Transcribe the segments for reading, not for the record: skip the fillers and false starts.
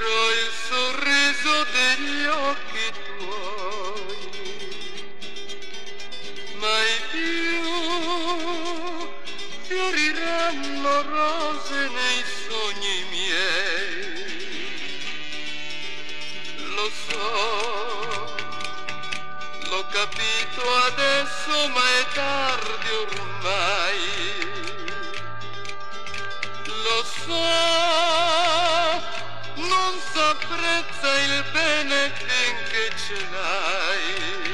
Cercherò il sorriso degli occhi tuoi, mai più fioriranno rose nei sogni miei. Lo so, l'ho capito adesso, ma è tardi ormai. Lo so, non s'apprezza il bene finché ce l'hai.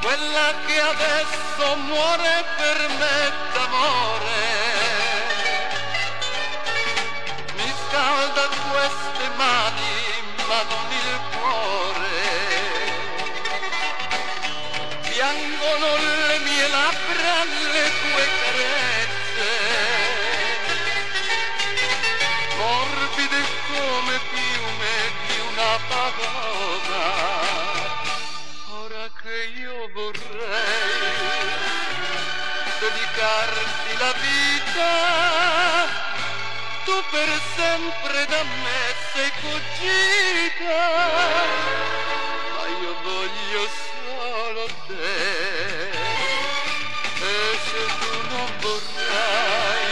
Quella che adesso muore per me d'amore mi scalda queste mani, ma non il cuore. Piangono le mie labbra, le tue carezze, morbide come piume di una padova. Ora che io vorrei dedicarti la vita, tu per sempre da me sei fuggita, ma io voglio solo te. E se tu non vorrai,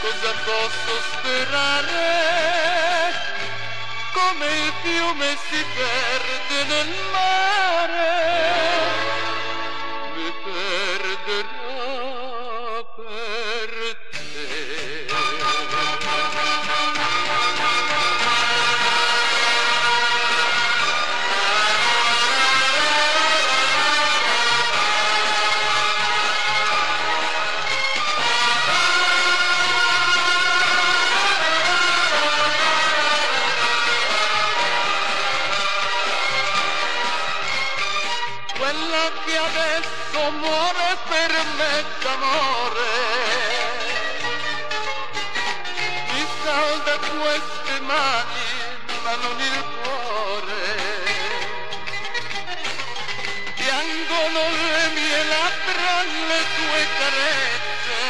cosa posso sperare? Come il fiume si perde nel mare, mi perderò per te. Quella che adesso muore per me d'amore mi scalda queste mani, ma non il cuore. Piangono le mie labbra, le tue carezze,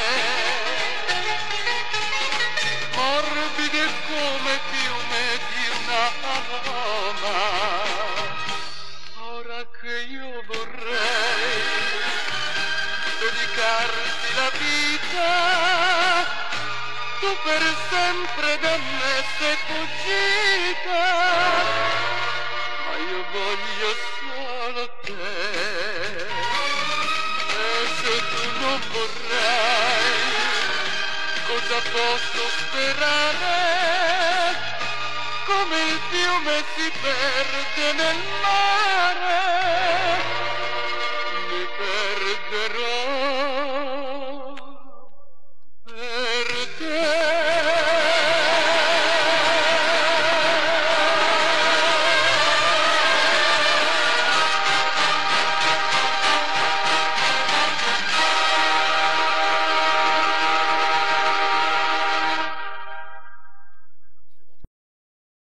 morbide come piume di una paloma. Ora che io vorrei dedicarti la vita, tu per sempre da me sei fuggita, ma io voglio solo te. E se tu non vorrai, cosa posso sperare? Come il fiume si perde nel mare, mi perderò